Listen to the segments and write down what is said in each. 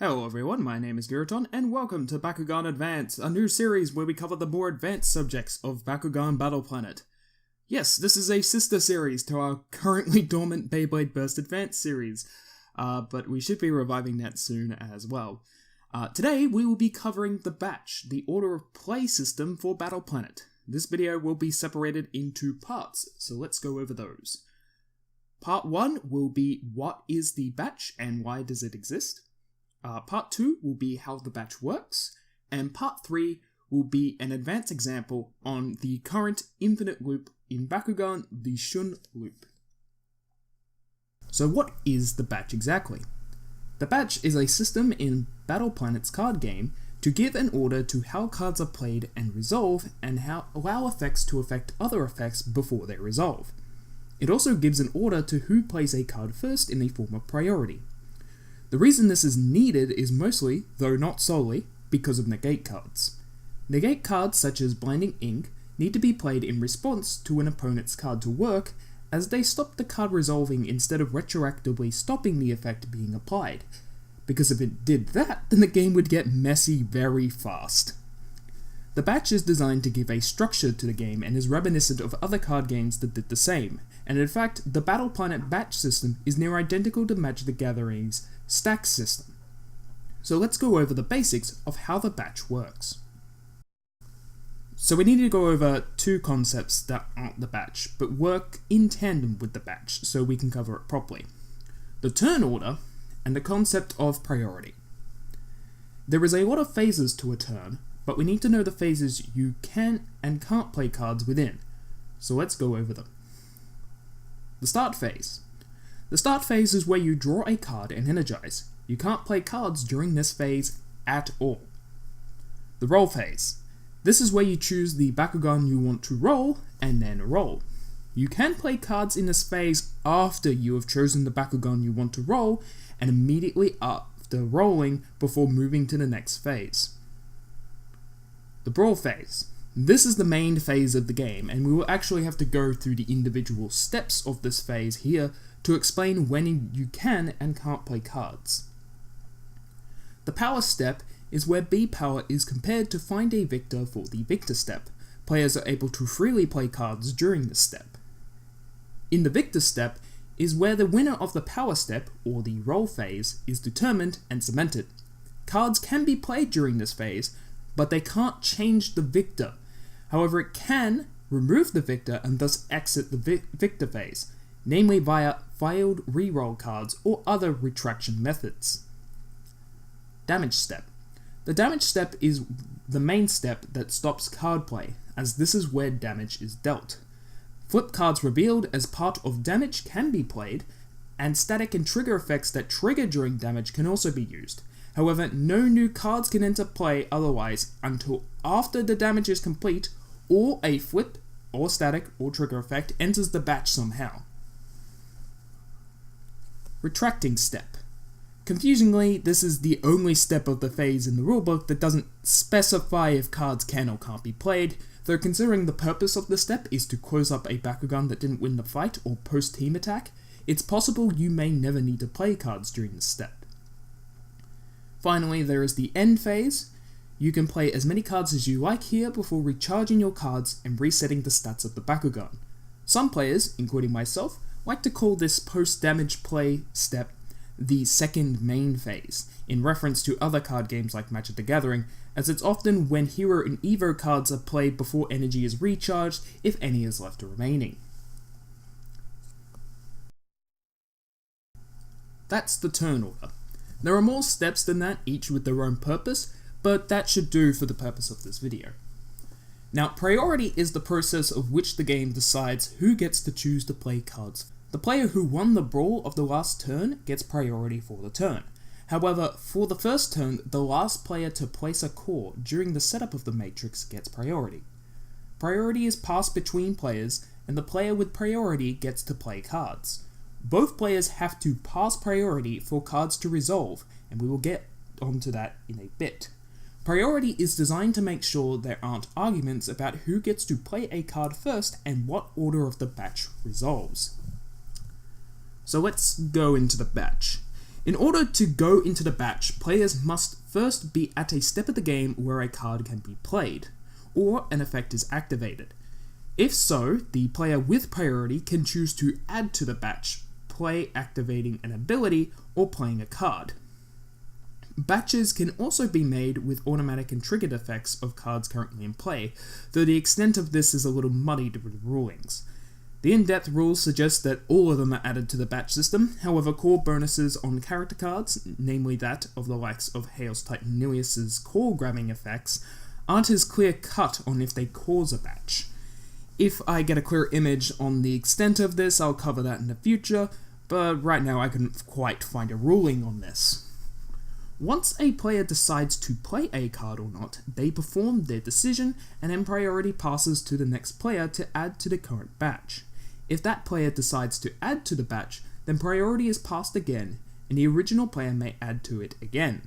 Hello everyone, my name is Giraton, and welcome to Bakugan Advance, a new series where we cover the more advanced subjects of Bakugan Battle Planet. Yes, this is a sister series to our currently dormant Beyblade Burst Advance series, but we should be reviving that soon as well. Today we will be covering the Batch, the order of play system for Battle Planet. This video will be separated into parts, so let's go over those. Part 1 will be what is the Batch and why does it exist? Part 2 will be how the batch works, and Part 3 will be an advanced example on the current infinite loop in Bakugan, the shunned loop. So what is the batch exactly? The batch is a system in Battle Planet's card game to give an order to how cards are played and resolve, and how allow effects to affect other effects before they resolve. It also gives an order to who plays a card first in the form of priority. The reason this is needed is mostly, though not solely, because of negate cards. Negate cards such as Blinding Ink need to be played in response to an opponent's card to work, as they stop the card resolving instead of retroactively stopping the effect being applied, because if it did that, then the game would get messy very fast. The batch is designed to give a structure to the game and is reminiscent of other card games that did the same, and in fact, the Battle Planet batch system is near identical to Magic the Gathering's stack system. So let's go over the basics of how the batch works. So we need to go over two concepts that aren't the batch, but work in tandem with the batch so we can cover it properly. The turn order and the concept of priority. There is a lot of phases to a turn, but we need to know the phases you can and can't play cards within. So let's go over them. The start phase. The start phase is where you draw a card and energize. You can't play cards during this phase at all. The roll phase. This is where you choose the Bakugan you want to roll and then roll. You can play cards in this phase after you have chosen the Bakugan you want to roll and immediately after rolling before moving to the next phase. The brawl phase. This is the main phase of the game, and we will actually have to go through the individual steps of this phase here to explain when you can and can't play cards. The power step is where B.B.T.A is compared to find a victor for the victor step. Players are able to freely play cards during this step. In the victor step is where the winner of the power step, or the roll phase, is determined and cemented. Cards can be played during this phase, but they can't change the victor. However, it can remove the victor and thus exit the victor phase, namely via failed reroll cards or other retraction methods. Damage step. The damage step is the main step that stops card play, as this is where damage is dealt. Flip cards revealed as part of damage can be played, and static and trigger effects that trigger during damage can also be used. However, no new cards can enter play otherwise until after the damage is complete, or a flip, or static, or trigger effect enters the batch somehow. Retracting step. Confusingly, this is the only step of the phase in the rulebook that doesn't specify if cards can or can't be played, though considering the purpose of the step is to close up a Bakugan that didn't win the fight or post-team attack, it's possible you may never need to play cards during this step. Finally, there is the end phase. You can play as many cards as you like here before recharging your cards and resetting the stats of the Bakugan. Some players, including myself, like to call this post-damage play step the second main phase, in reference to other card games like Magic the Gathering, as it's often when Hero and Evo cards are played before energy is recharged, if any is left remaining. That's the turn order. There are more steps than that, each with their own purpose, but that should do for the purpose of this video. Now, priority is the process of which the game decides who gets to choose to play cards. The player who won the brawl of the last turn gets priority for the turn. However, for the first turn, the last player to place a core during the setup of the matrix gets priority. Priority is passed between players, and the player with priority gets to play cards. Both players have to pass priority for cards to resolve, and we will get onto that in a bit. Priority is designed to make sure there aren't arguments about who gets to play a card first and what order of the batch resolves. So let's go into the batch. In order to go into the batch, players must first be at a step of the game where a card can be played, or an effect is activated. If so, the player with priority can choose to add to the batch, play activating an ability, or playing a card. Batches can also be made with automatic and triggered effects of cards currently in play, though the extent of this is a little muddied with rulings. The in-depth rules suggest that all of them are added to the batch system, however core bonuses on character cards, namely that of the likes of Chaos Titan Nilius' core grabbing effects, aren't as clear-cut on if they cause a batch. If I get a clear image on the extent of this, I'll cover that in the future, but right now I couldn't quite find a ruling on this. Once a player decides to play a card or not, they perform their decision, and then priority passes to the next player to add to the current batch. If that player decides to add to the batch, then priority is passed again, and the original player may add to it again.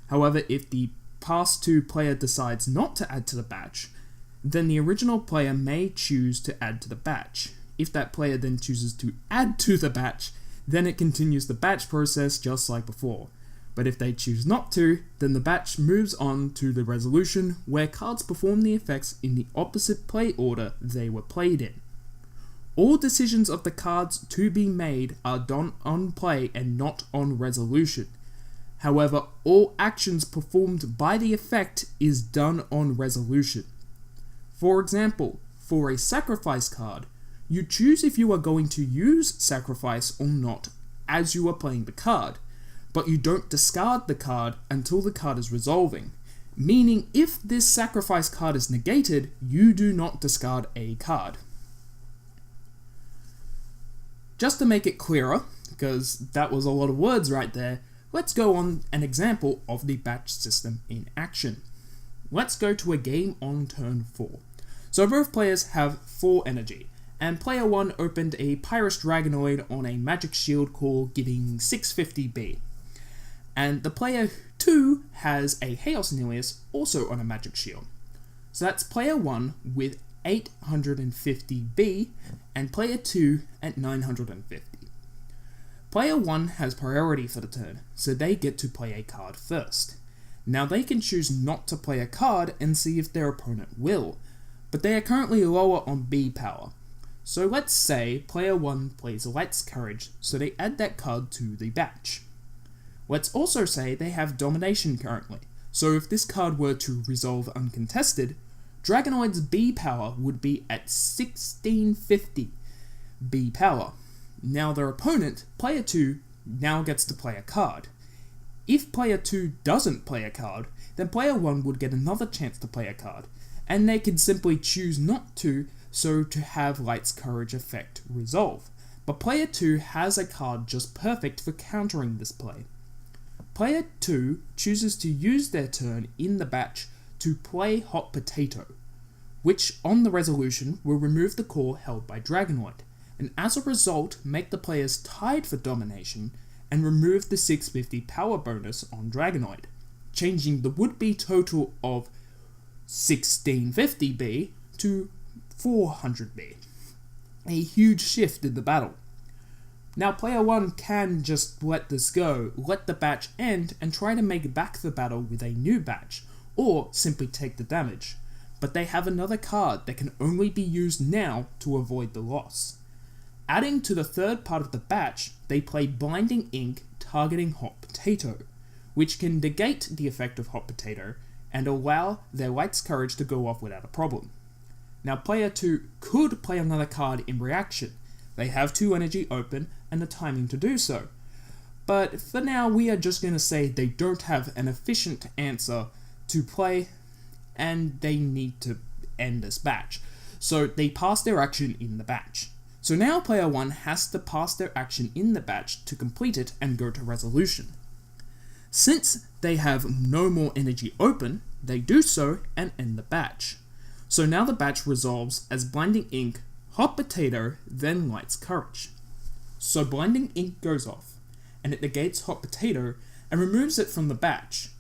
However, if the pass to player decides not to add to the batch, then the original player may choose to add to the batch. If that player then chooses to add to the batch, then it continues the batch process just like before. But if they choose not to, then the batch moves on to the resolution, where cards perform the effects in the opposite play order they were played in. All decisions of the cards to be made are done on play and not on resolution. However, all actions performed by the effect is done on resolution. For example, for a sacrifice card, you choose if you are going to use sacrifice or not as you are playing the card, but you don't discard the card until the card is resolving, meaning if this sacrifice card is negated, you do not discard a card. Just to make it clearer, because that was a lot of words right there, let's go on an example of the batch system in action. Let's go to a game on turn 4. So both players have 4 energy, and player 1 opened a Pyrus Dragonoid on a magic shield core giving 650B. And the player 2 has a Chaos Nilius also on a magic shield. So that's player 1 with 850B, and player 2 at 950. Player 1 has priority for the turn, so they get to play a card first. Now they can choose not to play a card and see if their opponent will, but they are currently lower on B power. So let's say player 1 plays Light's Courage, so they add that card to the batch. Let's also say they have Domination currently, so if this card were to resolve uncontested, Dragonoid's B power would be at 1650 B power. Now their opponent, player 2, now gets to play a card. If player 2 doesn't play a card, then player 1 would get another chance to play a card, and they could simply choose not to, so to have Light's Courage effect resolve. But player 2 has a card just perfect for countering this play. Player 2 chooses to use their turn in the batch to play Hot Potato, which on the resolution will remove the core held by Dragonoid, and as a result make the players tied for domination and remove the 650 power bonus on Dragonoid, changing the would-be total of 1650B to 400B. A huge shift in the battle. Now player 1 can just let this go, let the batch end, and try to make back the battle with a new batch, or simply take the damage. But they have another card that can only be used now to avoid the loss. Adding to the third part of the batch, they play Blinding Ink targeting Hot Potato, which can negate the effect of Hot Potato and allow their Light's Courage to go off without a problem. Now player 2 could play another card in reaction. They have 2 energy open and the timing to do so. But for now we are just going to say they don't have an efficient answer to play and they need to end this batch. So they pass their action in the batch. So now player 1 has to pass their action in the batch to complete it and go to resolution. Since they have no more energy open, they do so and end the batch. So now the batch resolves as Blinding Ink, Hot Potato, then Light's Courage. So Blinding Ink goes off, and it negates Hot Potato and removes it from the batch.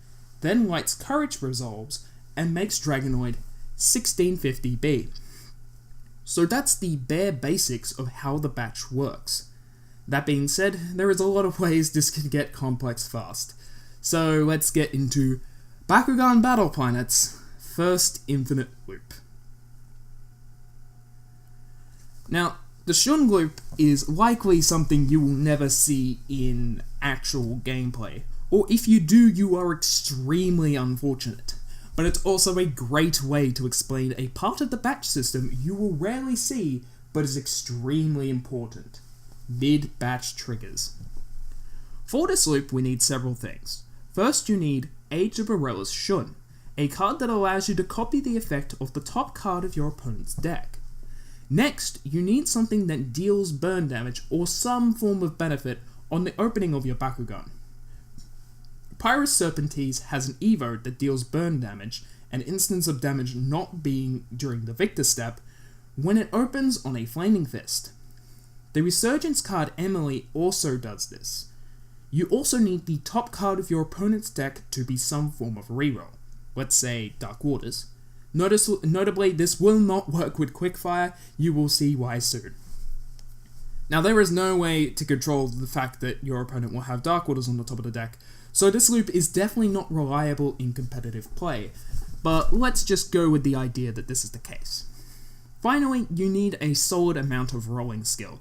Then Light's Courage resolves and makes Dragonoid 1650B. So that's the bare basics of how the batch works. That being said, there is a lot of ways this can get complex fast. So let's get into Bakugan Battle Planet's first infinite loop. Now, the shunned loop is likely something you will never see in actual gameplay, or if you do, you are extremely unfortunate. But it's also a great way to explain a part of the batch system you will rarely see, but is extremely important: mid-batch triggers. For this loop, we need several things. First, you need Age of Aurela's Shun, a card that allows you to copy the effect of the top card of your opponent's deck. Next, you need something that deals burn damage or some form of benefit on the opening of your Bakugan. Pyrus Serpentes has an Evo that deals burn damage, an instance of damage not being during the Victor step, when it opens on a Flaming Fist. The Resurgence card Emily also does this. You also need the top card of your opponent's deck to be some form of reroll, let's say Dark Waters. Notably, this will not work with Quickfire, you will see why soon. Now, there is no way to control the fact that your opponent will have Dark Waters on the top of the deck, so this loop is definitely not reliable in competitive play, but let's just go with the idea that this is the case. Finally, you need a solid amount of rolling skill,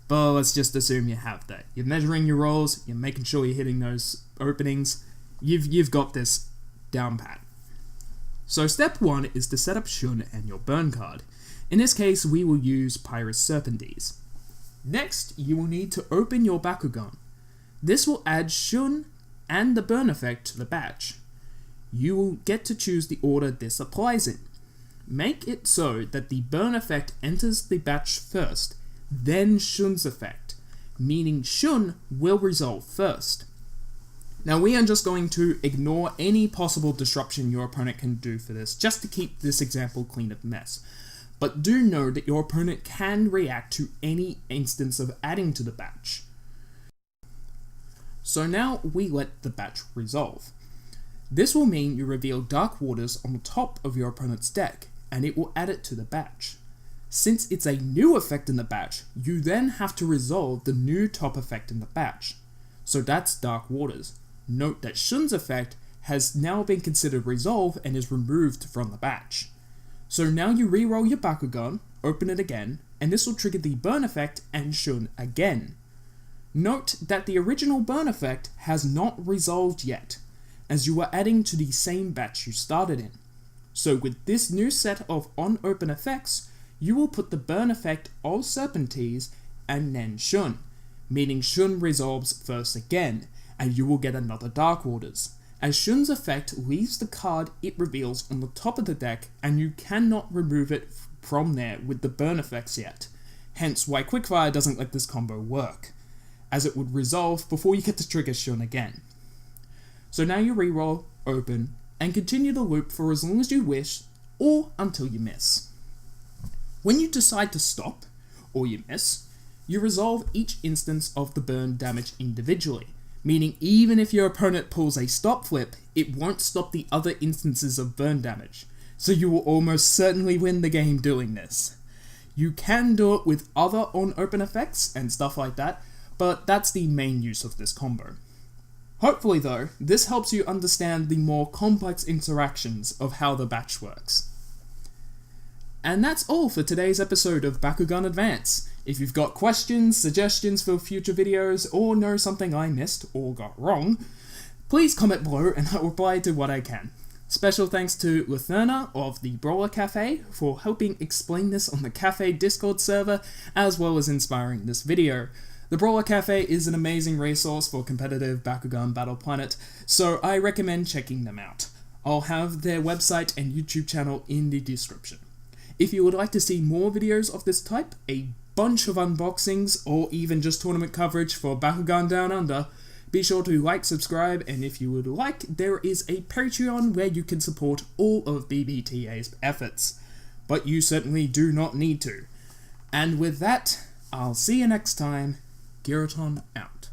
but let's just assume you have that. You're measuring your rolls, you're making sure you're hitting those openings, you've got this down pat. So step 1 is to set up Shun and your burn card. In this case, we will use Pyrus Serpentes. Next, you will need to open your Bakugan. This will add Shun and the burn effect to the batch. You will get to choose the order this applies in. Make it so that the burn effect enters the batch first, then Shun's effect, meaning Shun will resolve first. Now, we are just going to ignore any possible disruption your opponent can do for this, just to keep this example clean of mess. But do know that your opponent can react to any instance of adding to the batch. So now we let the batch resolve. This will mean you reveal Dark Waters on the top of your opponent's deck, and it will add it to the batch. Since it's a new effect in the batch, you then have to resolve the new top effect in the batch. So that's Dark Waters. Note that Shun's effect has now been considered resolved and is removed from the batch. So now you reroll your Bakugan, open it again, and this will trigger the burn effect and Shun again. Note that the original burn effect has not resolved yet, as you are adding to the same batch you started in. So with this new set of on-open effects, you will put the burn effect of Serpentes and then Shun, meaning Shun resolves first again, and you will get another Dark Waters, as Shun's effect leaves the card it reveals on the top of the deck and you cannot remove it from there with the burn effects yet, hence why Quickfire doesn't let this combo work, as it would resolve before you get to trigger Shun again. So now you reroll, open, and continue the loop for as long as you wish, or until you miss. When you decide to stop, or you miss, you resolve each instance of the burn damage individually, meaning even if your opponent pulls a stop flip, it won't stop the other instances of burn damage, so you will almost certainly win the game doing this. You can do it with other on-open effects and stuff like that, but that's the main use of this combo. Hopefully though, this helps you understand the more complex interactions of how the batch works. And that's all for today's episode of Bakugan Advance. If you've got questions, suggestions for future videos, or know something I missed or got wrong, please comment below and I'll reply to what I can. Special thanks to Latherna of the Brawler Cafe for helping explain this on the Cafe Discord server, as well as inspiring this video. The Brawler Cafe is an amazing resource for competitive Bakugan Battle Planet, so I recommend checking them out. I'll have their website and YouTube channel in the description. If you would like to see more videos of this type, a bunch of unboxings, or even just tournament coverage for Bakugan Down Under, be sure to like, subscribe, and if you would like, there is a Patreon where you can support all of B.B.T.A's efforts. But you certainly do not need to. And with that, I'll see you next time. Giraton out.